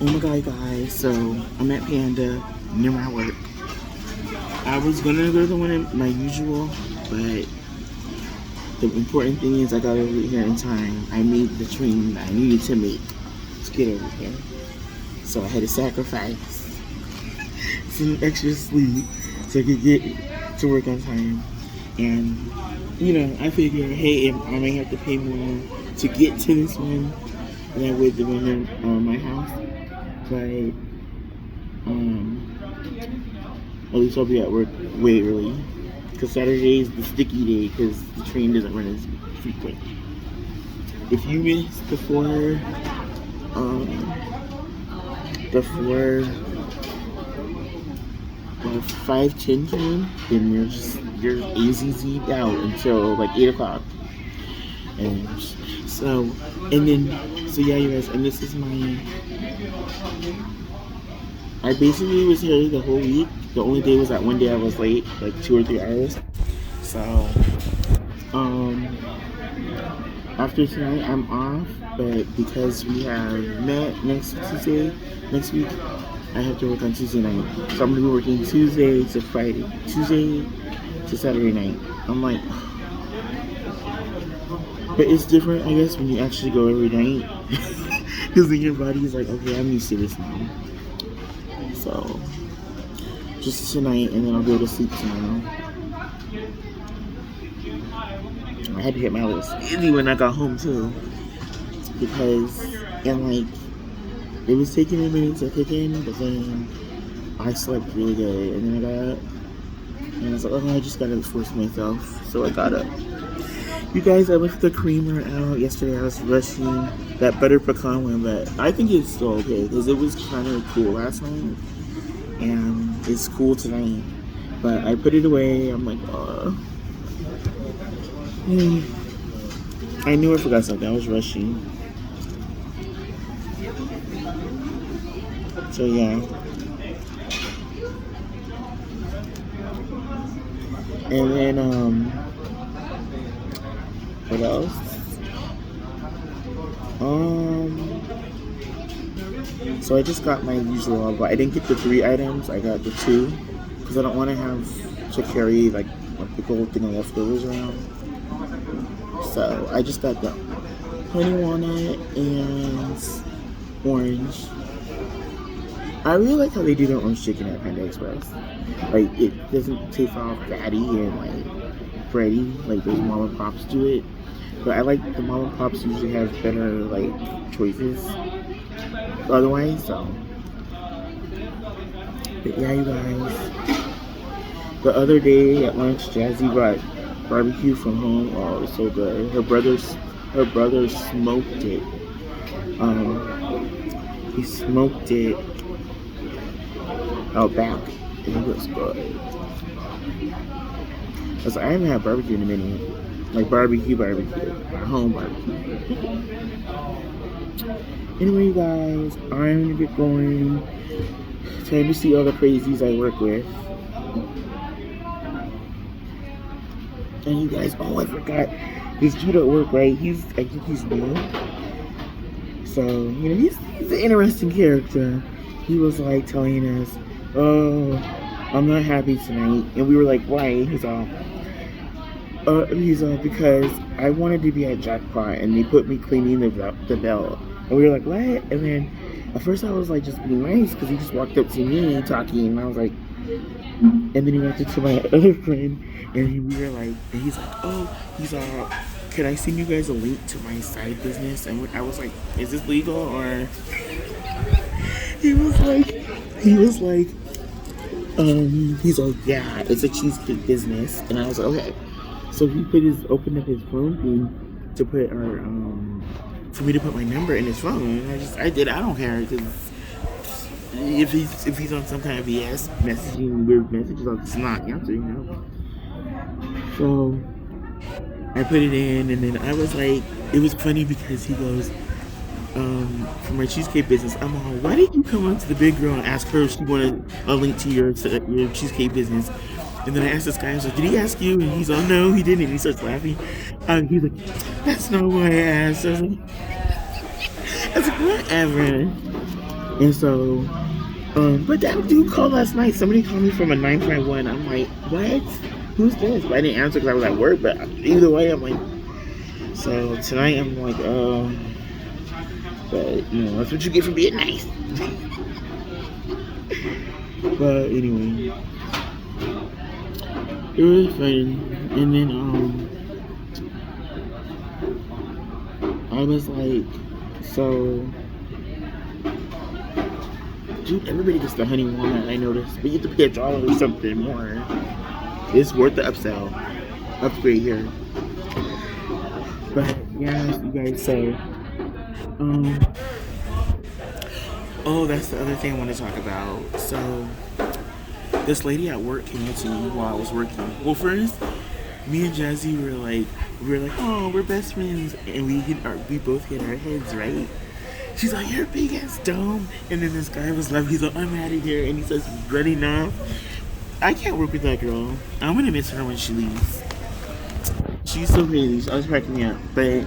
Oh my god, guys. So I'm at Panda near my work. I was gonna go to the one at my usual, but the important thing is I got over here in time. I made the train that I needed to make to get over here. So I had to sacrifice some extra sleep so I could get to work on time. And I figure, hey, I may have to pay more to get to this one than I would the one in my house. But at least I'll be at work way early. Because Saturday is the sticky day because the train doesn't run as frequent. If you miss the 5:10 train, then you're AZZ'd out until like 8 o'clock. And so yeah, you guys, and this is I basically was here the whole week. The only day was that one day I was late, like 2 or 3 hours. So, after tonight I'm off, but because we have met next week, I have to work on Tuesday night. So I'm gonna be working Tuesday to Saturday night. I'm like, but it's different, I guess, when you actually go every night, because then your body's like, okay, I'm used to this now. So, just tonight, and then I'll go to sleep tomorrow. I had to hit my little skinny when I got home too, because it was taking me a minute to kick in, but then I slept really good, and then I got up, and I was like, oh, I just gotta force myself, so I got up. You guys, I left the creamer out yesterday. I was rushing that butter pecan one, but I think it's still okay because it was kind of cool last night, and it's cool tonight. But I put it away. I'm like, I knew I forgot something. I was rushing. So yeah. And then what else? So I just got my usual, but I didn't get the 3 items. I got the 2 because I don't want to have to carry like a big old thing of leftovers around. So I just got the honey walnut and orange. I really like how they do their orange chicken at Panda Express. Like, it doesn't taste all fatty and like bready like those mom and pops do it. But I like the mom and pops usually have better like choices otherwise. So, but yeah, you guys. The other day at lunch, Jazzy brought barbecue from home. Oh, it was so good. Her brother smoked it. He smoked it out back. It was good. I haven't had barbecue in a minute. Like barbecue, home barbecue. Anyway, you guys, I'm gonna get going. Time to see all the crazies I work with. And you guys, I forgot. This dude at work, right? I think he's new. So, he's an interesting character. He was like telling us, oh, I'm not happy tonight. And we were like, why? He's all, because I wanted to be at Jackpot and they put me cleaning the belt. And we were like, what? And then at first I was like just being nice because he just walked up to me talking, and I was like, and then he walked up to my other friend and we were like, and he's like, oh, can I send you guys a link to my side business? And I was like, is this legal? Or he was like, he's like, yeah, it's a cheesecake business. And I was like, okay. So he opened up his phone thing to put for me to put my number in his phone. And I don't care, because if he's on some kind of BS messaging weird messages, I'll just not answer, So I put it in, and then I was like, it was funny because he goes, for my cheesecake business, I'm all, why did you come up to the big girl and ask her if she wanted a link to your cheesecake business? And then I asked this guy, I was like, did he ask you? And he's all, no, he didn't. And he starts laughing. He's like, that's not what I asked. I was like, whatever. And so, but that dude called last night. Somebody called me from a 951. I'm like, what? Who's this? But I didn't answer because I was at work. But either way, I'm like, so tonight I'm like, but you know, that's what you get for being nice. But anyway, it was fun. And then I was like, so, dude, everybody gets the honey walnut. I noticed, but you have to get a or something more. It's worth the upgrade here. But yeah, you guys. So, oh, that's the other thing I want to talk about. So, this lady at work came up to me while I was working. Well, first, me and Jazzy we were like, oh, we're best friends, and we both hit our heads, right? She's like, you're a big ass dome, and then this guy was like, he's like, I'm out of here, and he starts running off. I can't work with that girl. I'm gonna miss her when she leaves. She's so crazy. I was cracking me up, but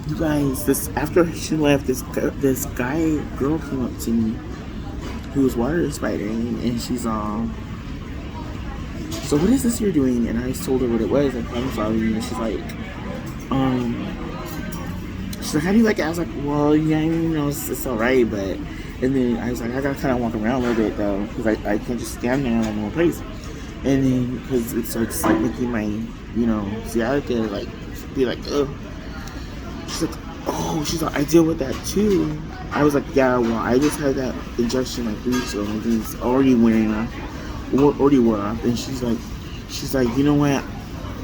you guys, this after she left, this girl came up to me who was water spidering, and she's so what is this you're doing? And I told her what it was, like, I'm sorry, and she's like, how do you like it? I was like, well, yeah, you know, it's alright, but, and then I was like, I gotta kind of walk around a little bit though, because I can't just stand there in one place. And then, because it starts like making my, you know, sciatica like be like, ugh. She's like, oh, she's like, I deal with that too. I was like, yeah, well, I just had that injection like 3 weeks ago, and it's already wearing off, already wore off. And she's like, you know what?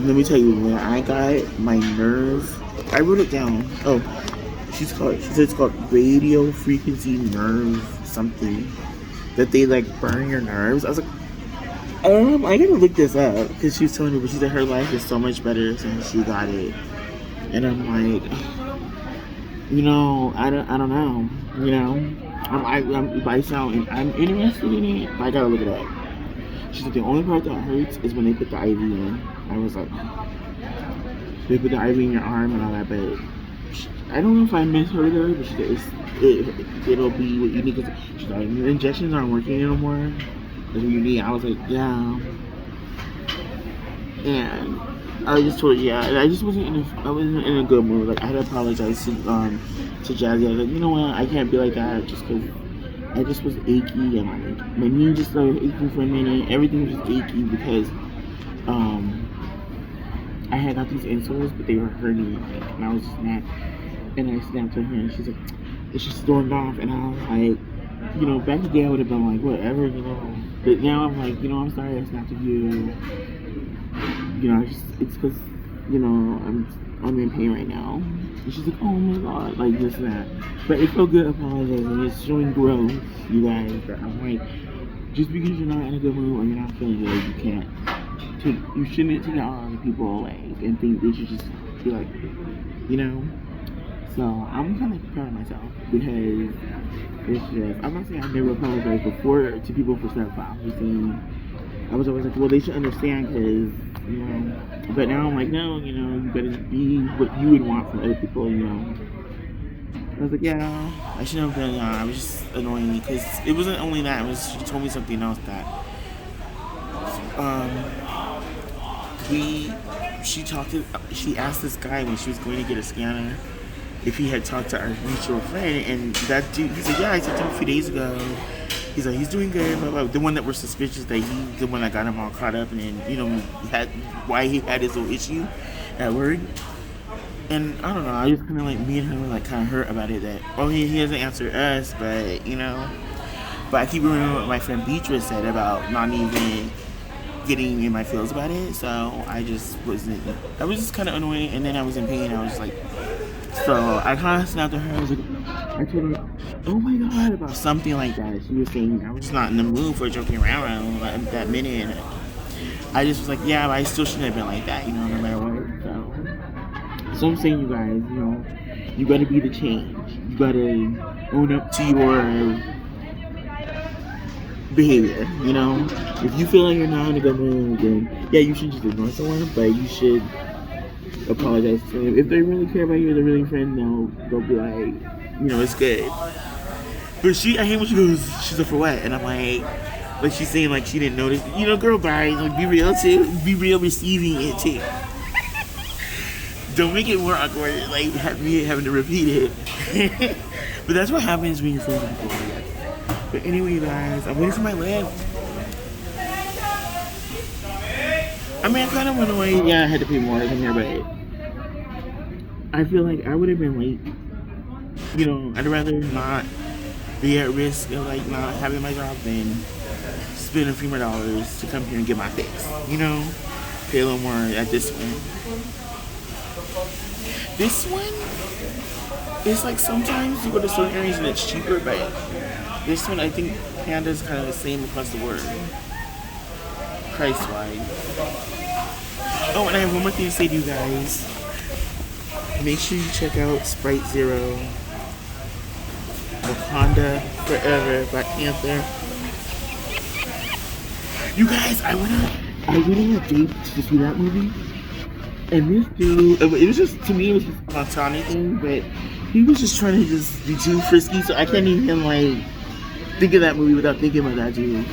Let me tell you, when I got my nerve, I wrote it down. Oh, she said it's called radio frequency nerve something, that they like burn your nerves. I was like, I gotta look this up, because she was telling me, but she said her life is so much better since she got it. And I'm like, you know, I don't know, you know, I'm interested in it, but I gotta look it up. She said the only part that hurts is when they put the IV in. I was like, they put the IV in your arm and all that, but I don't know if I misheard her, but she said it'll be what you need. Cause she's like, your injections aren't working anymore. That's what you need. I was like, yeah. And I just told her, yeah. And I just wasn't in a good mood. Like, I had to apologize to Jazzy. I was like, you know what? I can't be like that just because I just was achy, and like my knee just started aching for a minute. Everything was just achy because I had got these insoles, but they were hurting, and I was just mad. And I snapped her hand, and she's like, and she stormed off, and I was like, you know, back then I would have been like, whatever, you know. But now I'm like, you know, I'm sorry I snapped at you. You know, it's because, you know, I'm in pain right now. And she's like, oh my god, like this and that. But it felt good apologizing. It's showing growth, you guys. But I'm like, just because you're not in a good mood or you're not feeling good, you shouldn't take it out on people away and think they should just be like, you know. So I'm kind of proud of myself because it's just, I'm not saying I've never apologized before to people for stuff, but I was always like, well, they should understand because, you know, but now I'm like, no, you know, you better be what you would want from other people, you know. I was like, yeah, I shouldn't have been, I was just annoying because it wasn't only that, it was, she told me something else that, she asked this guy when she was going to get a scanner if he had talked to our mutual friend, and that dude, he said, yeah, I talked to him a few days ago. He's like, he's doing good, blah, blah. The one that we're suspicious that the one that got him all caught up, and then, you know, why he had his little issue at work. And I don't know, I just kind of like, me and her were like kind of hurt about it that, oh, he hasn't answered us, but, you know. But I keep remembering what my friend Beatrice said about not even getting in my feels about it, so I was just kind of annoying, and then I was in pain, I was like, so I kind of snapped at her. I told her, oh my god, about something like that. She was saying I was just not in the mood for joking around that minute. And I just was like, yeah, but I still shouldn't have been like that, you know, no matter what. So I'm saying, you guys, you know, you gotta be the change. You gotta own up to your behavior, you know. If you feel like you're not in a good mood, then yeah, you should just ignore someone, but you should apologize to them. If they really care about you, they're really friend, they'll be like, you know, it's good. But I hate when she goes, she's like, for what? And I'm like she's saying like she didn't notice. You know, girl, bye. Like, be real too. Be real receiving it too. Don't make it more awkward, like me having to repeat it. But that's what happens when you're friends with people. But anyway, guys, I'm waiting for my lift. I mean, I kind of went away. Yeah, I had to pay more than here, but I feel like I would have been late. You know, I'd rather not be at risk of like not having my job than spend a few more dollars to come here and get my fix. You know, pay a little more at this one. This one is like sometimes you go to certain areas and it's cheaper, but this one I think Panda is kind of the same across the board, price wise. Oh, and I have one more thing to say to you guys. Make sure you check out Sprite Zero, Wakanda Forever, Black Panther. You guys, I went on a date to see that movie. And this dude, it was just, to me, it was just a platonic thing, but he was just trying to just be too frisky, so I can't even, like, think of that movie without thinking about that dude.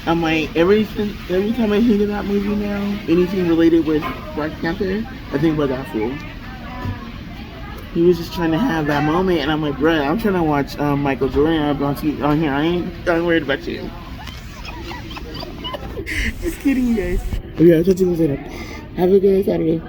I'm like, every time I think of that movie now, anything related with Black Panther, I think about that fool. He was just trying to have that moment, and I'm like, bruh, I'm trying to watch Michael Jordan on here. I ain't worried about you. Just kidding, you guys. Okay, I'll talk to you guys later. Have a good Saturday.